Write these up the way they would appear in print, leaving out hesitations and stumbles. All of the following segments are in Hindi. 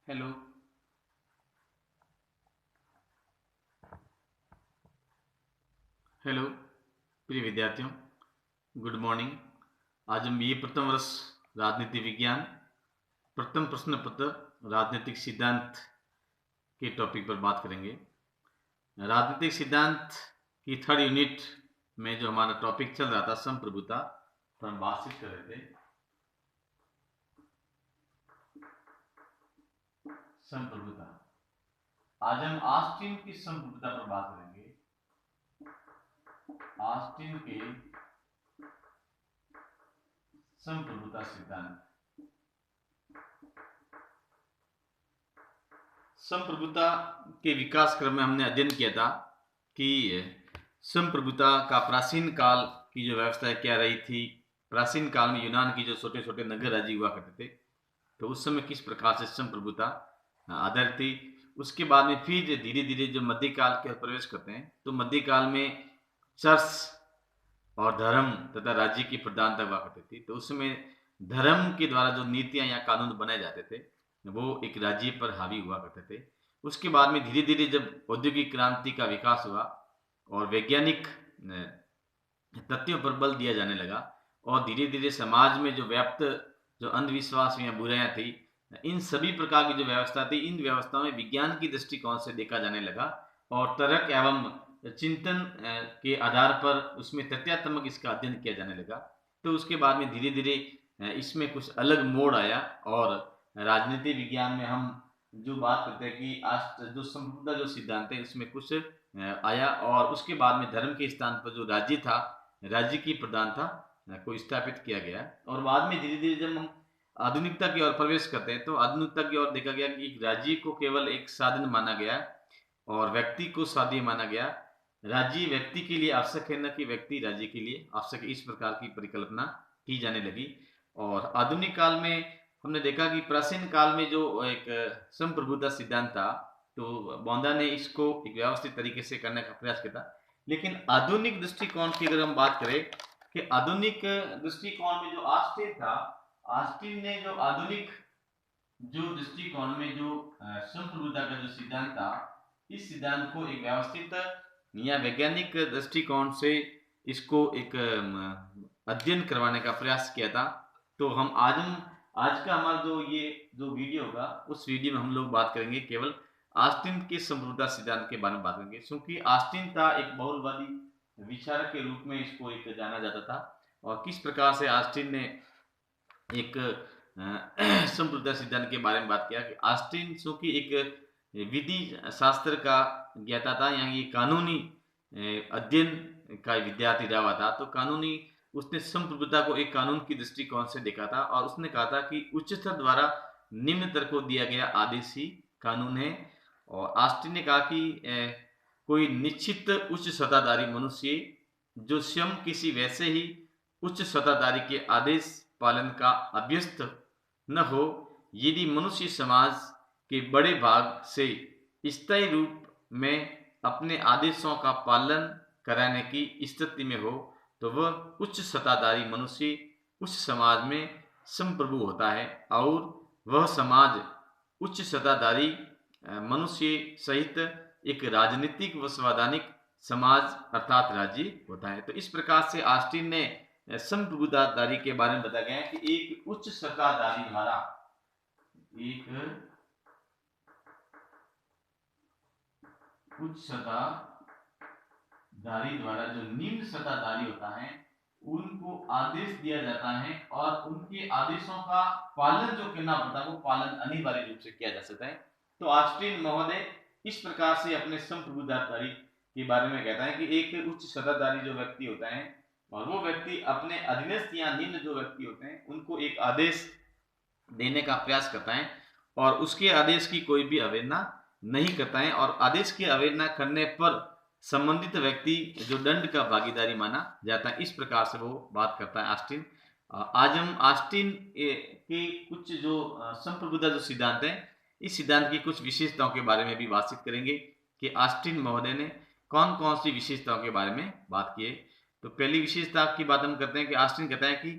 हेलो। हेलो प्रिय विद्यार्थियों, गुड मॉर्निंग। आज हम ये प्रथम वर्ष राजनीति विज्ञान प्रथम प्रश्न पत्र राजनीतिक सिद्धांत के टॉपिक पर बात करेंगे। राजनीतिक सिद्धांत की थर्ड यूनिट में जो हमारा टॉपिक चल रहा था संप्रभुता, तो हम बातचीत कर रहे थे संप्रभुता। आज हम ऑस्टिन की संप्रभुता पर बात करेंगे। ऑस्टिन के संप्रभुता सिद्धांत। संप्रभुता के विकास क्रम में हमने अध्ययन किया था कि संप्रभुता का प्राचीन काल की जो व्यवस्था क्या रही थी। प्राचीन काल में यूनान की जो छोटे छोटे नगर राज्य हुआ करते थे, तो उस समय किस प्रकार से संप्रभुता आधारित थी। उसके बाद में फिर धीरे धीरे जो मध्यकाल के प्रवेश करते हैं, तो मध्यकाल में चर्च और धर्म तथा राज्य की प्रधानता हुआ करती थी। तो उस समय धर्म के द्वारा जो नीतियां या कानून बनाए जाते थे, वो एक राज्य पर हावी हुआ करते थे। उसके बाद में धीरे धीरे जब औद्योगिक क्रांति का विकास हुआ और वैज्ञानिक तथ्यों पर बल दिया जाने लगा, और धीरे धीरे समाज में जो व्याप्त जो अंधविश्वास या बुराइयां थी, इन सभी प्रकार की जो व्यवस्था थी, इन व्यवस्थाओं में विज्ञान की दृष्टिकोण से देखा जाने लगा और तर्क एवं चिंतन के आधार पर उसमें तथ्यात्मक इसका अध्ययन किया जाने लगा। तो उसके बाद में धीरे धीरे इसमें कुछ अलग मोड़ आया, और राजनीति विज्ञान में हम जो बात करते हैं कि आज जो संप्रभुता जो सिद्धांत है उसमें कुछ आया, और उसके बाद में धर्म के स्थान पर जो राज्य था, राज्य की प्रधानता को स्थापित किया गया। और बाद में धीरे धीरे जब हम आधुनिकता की ओर प्रवेश करते हैं, तो आधुनिकता की ओर देखा गया कि राज्य को केवल एक साधन माना गया और व्यक्ति को साध्य माना गया। राज्य व्यक्ति के लिए आवश्यक है, न कि व्यक्ति राज्य के लिए आवश्यक है। इस प्रकार की परिकल्पना की जाने लगी। और आधुनिक काल में हमने देखा कि प्राचीन काल में जो एक संप्रभुता सिद्धांत था, तो बौंदा ने इसको एक व्यवस्थित तरीके से करने का प्रयास किया था। लेकिन आधुनिक दृष्टिकोण की अगर हम बात करें कि आधुनिक दृष्टिकोण में जो ऑस्टिन था, ऑस्टिन ने जो आधुनिक जो दृष्टिकोण में जो संप्रभुता का जो सिद्धांत था, इस सिद्धांत को एक व्यवस्थित या वैज्ञानिक दृष्टिकोण से इसको एक अध्ययन करवाने का प्रयास किया था। तो हम आज का हमारा जो ये जो वीडियो होगा, उस वीडियो में हम लोग बात करेंगे केवल ऑस्टिन के संप्रभुता सिद्धांत के बारे में बात करेंगे, क्योंकि ऑस्टिन था एक बहुलवादी विचारक के रूप में इसको एक जाना जाता था, और किस प्रकार से ऑस्टिन ने एक संप्रभुता सिद्धांत के बारे में बात किया कि ऑस्टिन चूंकि एक विधि शास्त्र का ज्ञाता था, यानी ये कानूनी अध्ययन का विद्यार्थी रहा था, तो कानूनी उसने संप्रभुता को एक कानून की दृष्टिकोण से देखा था, और उसने कहा था कि उच्चतर द्वारा निम्नतर को दिया गया आदेश ही कानून है। और ऑस्टिन ने कहा कि कोई निश्चित उच्च सत्ताधारी मनुष्य जो स्वयं किसी वैसे ही उच्च सत्ताधारी के आदेश पालन का अभ्यस्त न हो, यदि मनुष्य समाज के बड़े भाग से स्थायी रूप में अपने आदेशों का पालन कराने की स्थिति में हो, तो वह उच्च सत्ताधारी मनुष्य उस समाज में संप्रभु होता है, और वह समाज उच्च सत्ताधारी मनुष्य सहित एक राजनीतिक व संवैधानिक समाज अर्थात राज्य होता है। तो इस प्रकार से ऑस्टिन ने संप्रभुताधारी के बारे में बताया गया है कि एक उच्च सत्ताधारी द्वारा एक उच्च सत्ताधारी द्वारा जो निम्न सत्ताधारी होता है, उनको आदेश दिया जाता है, और उनके आदेशों का पालन जो करना पड़ता है, वो पालन अनिवार्य रूप से किया जा सकता है। तो ऑस्टिन महोदय इस प्रकार से अपने संप्रभुताधारी के बारे में कहता है कि एक उच्च सत्ताधारी जो व्यक्ति होता है, और वो व्यक्ति अपने अधीनस्थ या निम्न जो व्यक्ति होते हैं, उनको एक आदेश देने का प्रयास करता है, और उसके आदेश की कोई भी अवहेलना नहीं करता है, और आदेश की अवहेलना करने पर संबंधित व्यक्ति जो दंड का भागीदारी माना जाता है। इस प्रकार से वो बात करता है ऑस्टिन। आज हम ऑस्टिन के कुछ जो संप्रभुता जो सिद्धांत है, इस सिद्धांत की कुछ विशेषताओं के बारे में भी बातचीत करेंगे कि ऑस्टिन महोदय ने कौन कौन सी विशेषताओं के बारे में बात की है। तो पहली विशेषता की बात हम करते हैं कि ऑस्टिन कहता है कि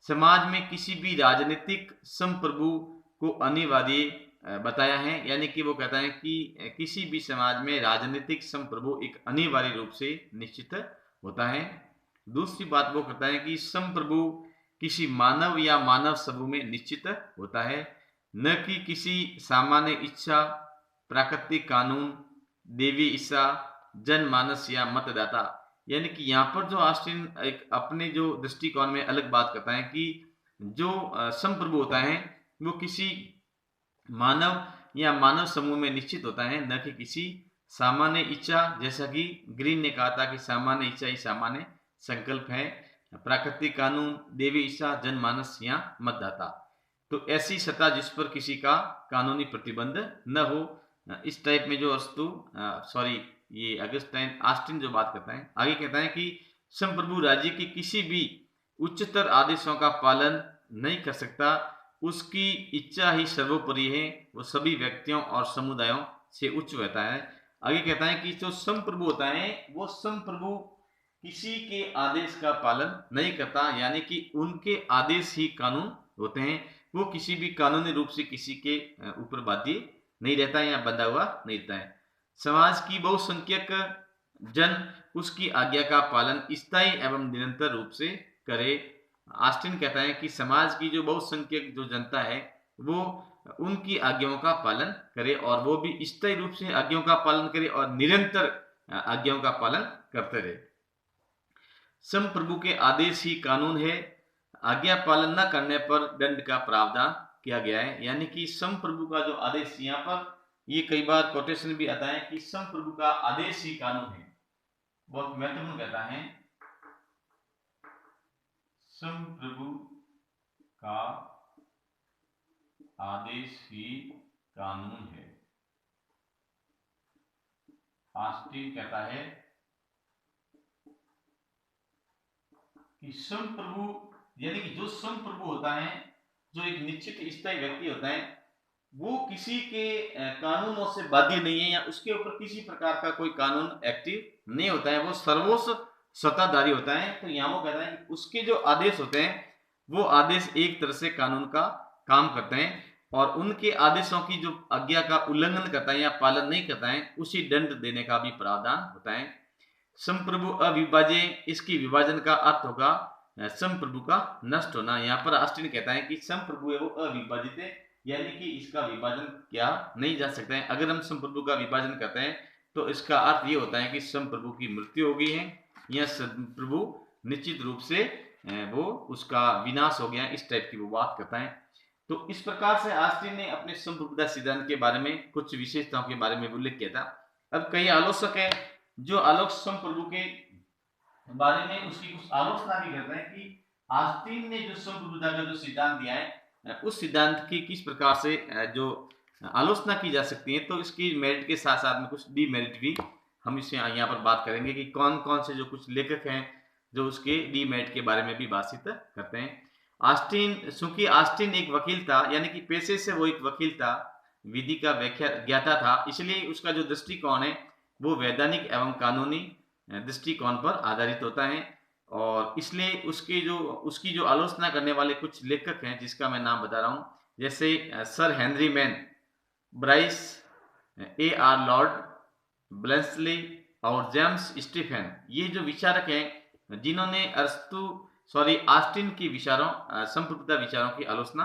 समाज में किसी भी राजनीतिक संप्रभु को अनिवार्य बताया है, यानी कि वो कहता है कि किसी भी समाज में राजनीतिक संप्रभु एक अनिवार्य रूप से निश्चित होता है। दूसरी बात वो कहता है कि संप्रभु किसी मानव या मानव समूह में निश्चित होता है, न कि किसी सामान्य इच्छा, प्राकृतिक कानून, देवी इच्छा, जनमानस या मतदाता। यानी कि यहाँ पर जो ऑस्टिन एक अपने जो दृष्टिकोण में अलग बात करता है कि जो संप्रभु होता है वो किसी मानव या मानव समूह में निश्चित होता है, न कि किसी सामान्य इच्छा, जैसा कि ग्रीन ने कहा था कि सामान्य इच्छा ही सामान्य संकल्प है, प्राकृतिक कानून, देवी इच्छा, जनमानस या मतदाता। तो ऐसी सत्ता जिस पर किसी का कानूनी प्रतिबंध न हो, इस टाइप में जो ये अगस्टाइन ऑस्टिन जो बात करता है, आगे कहता है कि संप्रभु राज्य के किसी भी उच्चतर आदेशों का पालन नहीं कर सकता, उसकी इच्छा ही सर्वोपरि है, वो सभी व्यक्तियों और समुदायों से उच्च रहता है। आगे कहता है कि जो संप्रभु होता है वो संप्रभु किसी के आदेश का पालन नहीं करता, यानी कि उनके आदेश ही कानून होते हैं, वो किसी भी कानूनी रूप से किसी के ऊपर बाध्य नहीं रहता है या बंधा हुआ नहीं रहता है। समाज की बहुसंख्यक जन उसकी आज्ञा का पालन स्थायी एवं निरंतर रूप से करे। ऑस्टिन कहता है कि समाज की जो बहुसंख्यक जो जनता है वो उनकी आज्ञाओं का पालन करे, और वो भी स्थायी रूप से आज्ञाओं का पालन करे और निरंतर आज्ञाओं का पालन करते रहे। संप्रभु के आदेश ही कानून है, आज्ञा पालन न करने पर दंड का प्रावधान किया गया है। यानी कि संप्रभु का जो आदेश, यहाँ पर ये कई बार कोटेशन भी आता है कि संप्रभु का आदेश ही कानून है, बहुत महत्वपूर्ण कहता है, संप्रभु का आदेश ही कानून है। ऑस्टिन कहता है कि संप्रभु यानी कि जो संप्रभु होता है, जो एक निश्चित स्थायी व्यक्ति होता है, वो किसी के कानूनों से बाध्य नहीं है या उसके ऊपर किसी प्रकार का कोई कानून एक्टिव नहीं होता है, वो सर्वोच्च सत्ताधारी होता है। तो यहाँ वो कहता है कि उसके जो आदेश होते हैं वो आदेश एक तरह से कानून का काम करते हैं, और उनके आदेशों की जो आज्ञा का उल्लंघन करता है या पालन नहीं करता है उसी दंड देने का भी प्रावधान होता है। संप्रभु अविभाज्य, इसकी विभाजन का अर्थ होगा संप्रभु का नष्ट होना। यहाँ पर ऑस्टिन कहता है कि संप्रभु है वो अविभाजित है, यानी कि इसका विभाजन किया नहीं जा सकता है। अगर हम संप्रभु का विभाजन करते हैं तो इसका अर्थ ये होता है कि संप्रभु की मृत्यु हो गई है या संप्रभु निश्चित रूप से वो उसका विनाश हो गया, इस टाइप की वो बात करता है। तो इस प्रकार से ऑस्टिन ने अपने संप्रभुता सिद्धांत के बारे में कुछ विशेषताओं के बारे में उल्लेख किया था। अब कई आलोचक हैं जो संप्रभु के बारे में उसकी कुछ आलोचना भी करते हैं कि ऑस्टिन ने जो संप्रभुता का जो सिद्धांत दिया है उस सिद्धांत की किस प्रकार से जो आलोचना की जा सकती है। तो इसकी मेरिट के साथ साथ में कुछ डीमेरिट भी हम इससे यहाँ पर बात करेंगे कि कौन कौन से जो कुछ लेखक हैं जो उसके डीमेरिट के बारे में भी बातचीत करते हैं। ऑस्टिन, चूंकि ऑस्टिन एक वकील था, यानी कि पेशे से वो एक वकील था, विधि का व्याख्या ज्ञाता था, इसलिए उसका जो दृष्टिकोण है वो वैधानिक एवं कानूनी दृष्टिकोण पर आधारित होता है, और इसलिए उसकी जो आलोचना करने वाले कुछ लेखक हैं जिसका मैं नाम बता रहा हूँ, जैसे sir Henry Maine, Bryce, A.R. Lord, ब्लेंसली और जेम्स स्टीफन, ये जो विचारक हैं जिन्होंने ऑस्टिन की विचारों संप्रभुता विचारों की आलोचना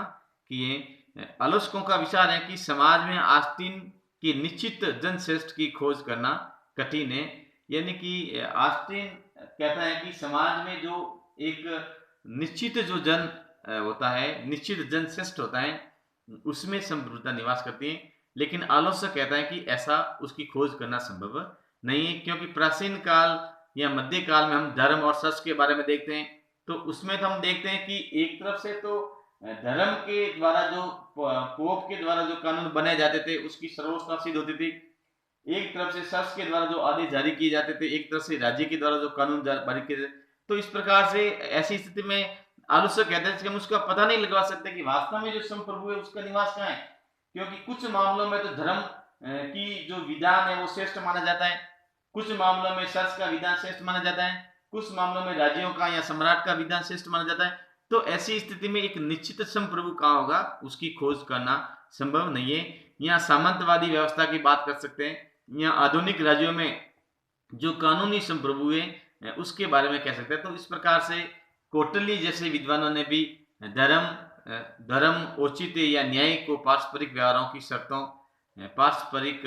की है। आलोचकों का विचार है कि समाज में ऑस्टिन की निश्चित जनश्रेष्ठ की खोज करना कठिन है। यानी कि ऑस्टिन कहता है कि समाज में जो एक निश्चित जो जन होता है, निश्चित जनश्रेष्ठ होता है, उसमें संप्रभुता निवास करती है, लेकिन आलोचक कहता है कि ऐसा उसकी खोज करना संभव नहीं है, क्योंकि प्राचीन काल या मध्य काल में हम धर्म और सच के बारे में देखते हैं तो उसमें तो हम देखते हैं कि एक तरफ से तो धर्म के द्वारा जो पोप के द्वारा जो कानून बनाए जाते थे उसकी सर्वोच्चता सिद्ध होती थी, एक तरफ से शासक के द्वारा जो आदेश जारी किए जाते थे, एक तरफ से राज्य के द्वारा जो कानून जारी किए जाते। तो इस प्रकार से ऐसी स्थिति में आलोचक कहते हैं कि हम उसका पता नहीं लगा सकते कि वास्तव में जो संप्रभु है उसका निवास कहाँ है, क्योंकि कुछ मामलों में तो धर्म की जो विधान है वो श्रेष्ठ माना जाता है, कुछ मामलों में शासक का विधान श्रेष्ठ माना जाता है, कुछ मामलों में राज्यों का या सम्राट का विधान श्रेष्ठ माना जाता है। तो ऐसी स्थिति में एक निश्चित संप्रभु कहाँ होगा उसकी खोज करना संभव नहीं है। यहाँ सामंतवादी व्यवस्था की बात कर सकते हैं, यहाँ आधुनिक राज्यों में जो कानूनी संप्रभु है उसके बारे में कह सकते हैं। तो इस प्रकार से कौटिल्य जैसे विद्वानों ने भी धर्म औचित्य या न्याय को पारस्परिक व्यवहारों की शर्तों, पारस्परिक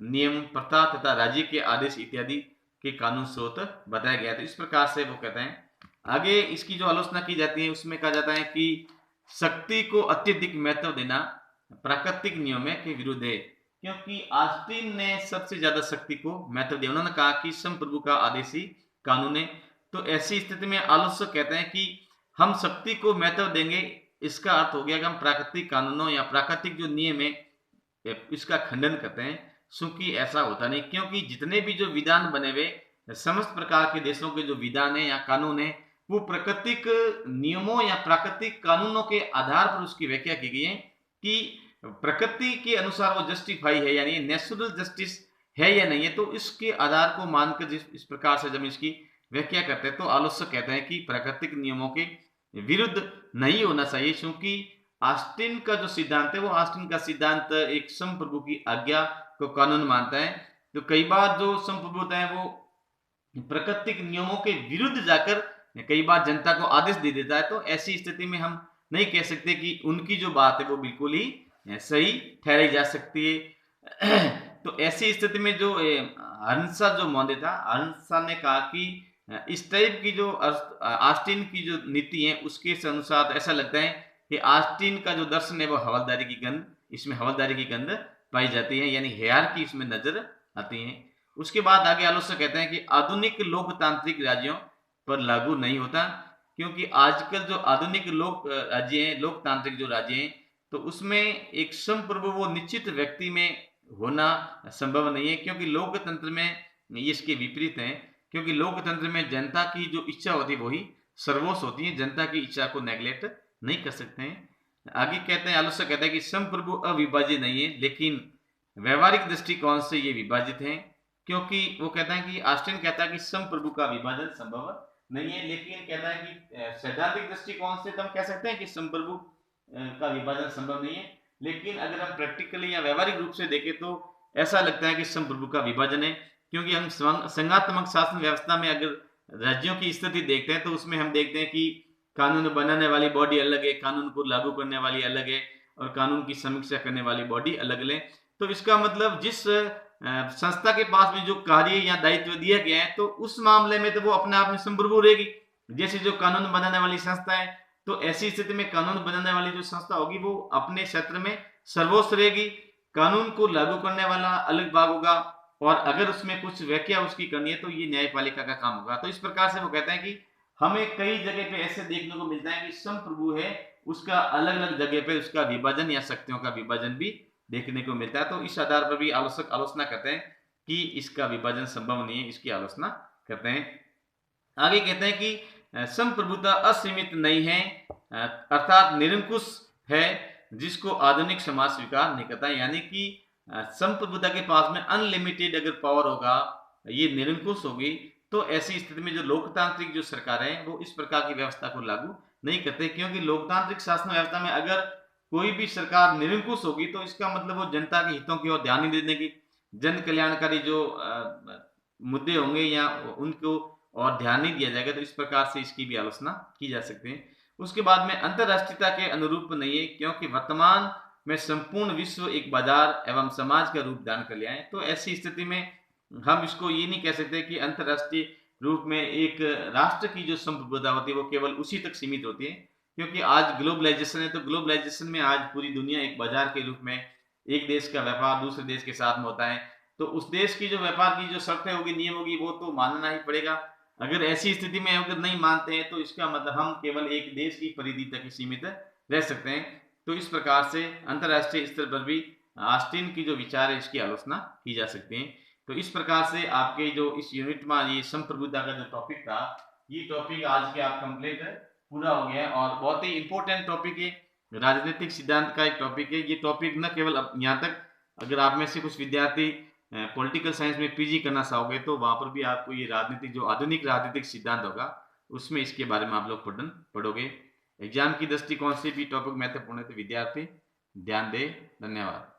नियम, प्रथा तथा राज्य के आदेश इत्यादि के कानून स्रोत बताया गया। तो इस प्रकार से वो कहते हैं। आगे इसकी जो आलोचना की जाती है उसमें कहा जाता है कि शक्ति को अत्यधिक महत्व देना प्राकृतिक नियम के विरुद्ध है, क्योंकि ऑस्टिन ने सबसे ज्यादा शक्ति को महत्व दिया। उन्होंने कहा कि संप्रभु का आदेश ही कानून है। तो ऐसी स्थिति में आलोचक कहते हैं कि हम शक्ति को महत्व देंगे, इसका अर्थ हो गया कि हम प्राकृतिक कानूनों या प्राकृतिक जो नियम है इसका खंडन करते हैं। क्योंकि ऐसा होता नहीं, क्योंकि जितने भी जो विधान बने हुए समस्त प्रकार के देशों के जो विधान है या कानून है वो प्राकृतिक नियमों या प्राकृतिक कानूनों के आधार पर उसकी व्याख्या की गई है कि प्रकृति के अनुसार वो जस्टिफाई है, यानी नेचुरल जस्टिस है या नहीं है। तो इसके आधार को मानकर जिस इस प्रकार से जब इसकी व्याख्या करते हैं तो आलोचक कहते हैं कि प्राकृतिक नियमों के विरुद्ध नहीं होना चाहिए, क्योंकि ऑस्टिन का जो सिद्धांत है वो ऑस्टिन का सिद्धांत एक संप्रभु की आज्ञा को कानून मानता है। तो कई बार जो संप्रभु होता है वो प्राकृतिक नियमों के विरुद्ध जाकर कई बार जनता को आदेश दे देता है। तो ऐसी स्थिति में हम नहीं कह सकते कि उनकी जो बात है वो बिल्कुल ही सही ठहराई जा सकती है। तो ऐसी स्थिति में जो हंसा जो मौर्य था, हंसा ने कहा कि इस टाइप की जो ऑस्टिन की जो नीति है उसके अनुसार ऐसा लगता है कि ऑस्टिन का जो दर्शन है वो हवलदारी की गंध, इसमें हवलदारी की गंध पाई जाती है, यानी हियरार्की इसमें नजर आती है। उसके बाद आगे आलोचक कहते हैं कि आधुनिक लोकतांत्रिक राज्यों पर लागू नहीं होता, क्योंकि आजकल जो आधुनिक लोक राज्य हैं, लोकतांत्रिक जो राज्य हैं, तो उसमें एक संप्रभु वो निश्चित व्यक्ति में होना संभव नहीं है, क्योंकि लोकतंत्र में ये इसके विपरीत है। क्योंकि लोकतंत्र में जनता की जो इच्छा होती है वही सर्वोच्च होती है, जनता की इच्छा को नेग्लेक्ट नहीं कर सकते हैं। आगे कहते हैं, आलोचक कहते हैं कि संप्रभु अविभाजित नहीं है, लेकिन व्यवहारिक दृष्टिकोण से ये विभाजित है। क्योंकि वो कहता है कि ऑस्टिन कहता है कि संप्रभु का विभाजन संभव नहीं है, लेकिन कहता है कि सैद्धांतिक दृष्टिकोण से हम कह सकते हैं कि संप्रभु का विभाजन संभव नहीं है, लेकिन अगर हम प्रैक्टिकली या व्यवहारिक रूप से देखें तो ऐसा लगता है कि संप्रभु का विभाजन है। क्योंकि हम संघात्मक शासन व्यवस्था में अगर राज्यों की स्थिति देखते हैं तो उसमें हम देखते हैं कि कानून बनाने वाली बॉडी अलग है, कानून को लागू करने वाली अलग है, और कानून की समीक्षा करने वाली बॉडी अलग है। तो इसका मतलब जिस संस्था के पास में जो कार्य या दायित्व दिया गया है तो उस मामले में तो वो अपने आप में संप्रभु रहेगी। जैसे जो कानून बनाने वाली संस्था है, तो ऐसी स्थिति में कानून बनाने वाली जो संस्था होगी वो अपने क्षेत्र में सर्वोच्च रहेगी, कानून को लागू करने वाला अलग भाग होगा, और अगर उसमें कुछ व्याख्या उसकी करनी है तो ये न्यायपालिका का काम होगा। तो इस प्रकार से वो कहते हैं कि हमें कई जगह पे ऐसे देखने को मिलता है कि संप्रभु है उसका अलग अलग जगह पे उसका विभाजन या शक्तियों का विभाजन भी देखने को मिलता है। तो इस आधार पर भी आलोचक आलोचना करते हैं कि इसका विभाजन संभव नहीं है, इसकी आलोचना करते हैं। आगे कहते हैं कि संप्रभुता असीमित नहीं है, अर्थात निरंकुश है, जिसको आधुनिक समाज स्वीकार नहीं करता। यानी कि संप्रभुता के पास में अनलिमिटेड अगर पावर होगा, ये निरंकुश होगी, तो ऐसी स्थिति में जो लोकतांत्रिक जो सरकार है वो इस प्रकार की व्यवस्था को लागू नहीं करते। क्योंकि लोकतांत्रिक शासन व्यवस्था में अगर कोई भी सरकार निरंकुश होगी तो इसका मतलब वो जनता के हितों की ओर ध्यान नहीं देने की, जन कल्याणकारी जो मुद्दे होंगे या उनको और ध्यान नहीं दिया जाएगा। तो इस प्रकार से इसकी भी आलोचना की जा सकती है। उसके बाद में अंतरराष्ट्रीयता के अनुरूप नहीं है, क्योंकि वर्तमान में संपूर्ण विश्व एक बाजार एवं समाज का रूप धारण कर लिया है। तो ऐसी स्थिति में हम इसको ये नहीं कह सकते कि अंतरराष्ट्रीय रूप में एक राष्ट्र की जो संप्रभुता होती है वो केवल उसी तक सीमित होती है। क्योंकि आज ग्लोबलाइजेशन है, तो ग्लोबलाइजेशन में आज पूरी दुनिया एक बाजार के रूप में एक देश का व्यापार दूसरे देश के साथ में होता है। तो उस देश की जो व्यापार की जो शर्तें होगी, नियम होगी, वो तो मानना ही पड़ेगा। अगर ऐसी स्थिति में अगर नहीं मानते हैं तो इसका मतलब हम केवल एक देश की परिधि तक ही सीमित रह सकते हैं। तो इस प्रकार से अंतरराष्ट्रीय स्तर पर भी ऑस्टिन की जो विचार है इसकी आलोचना की जा सकती है। तो इस प्रकार से आपके जो इस यूनिट में ये संप्रभुता का जो टॉपिक था, ये टॉपिक आज के आप कंप्लीट पूरा हो गया, और बहुत ही इंपॉर्टेंट टॉपिक है, राजनीतिक सिद्धांत का एक टॉपिक है। ये टॉपिक न केवल यहाँ तक, अगर आप में से कुछ विद्यार्थी पॉलिटिकल साइंस में पीजी करना चाहोगे तो वहां पर भी आपको ये राजनीतिक जो आधुनिक राजनीतिक सिद्धांत होगा उसमें इसके बारे में आप लोग पढ़ोगे। एग्जाम की दृष्टिकोण से भी टॉपिक महत्वपूर्ण है। तो विद्यार्थी ध्यान दें। धन्यवाद।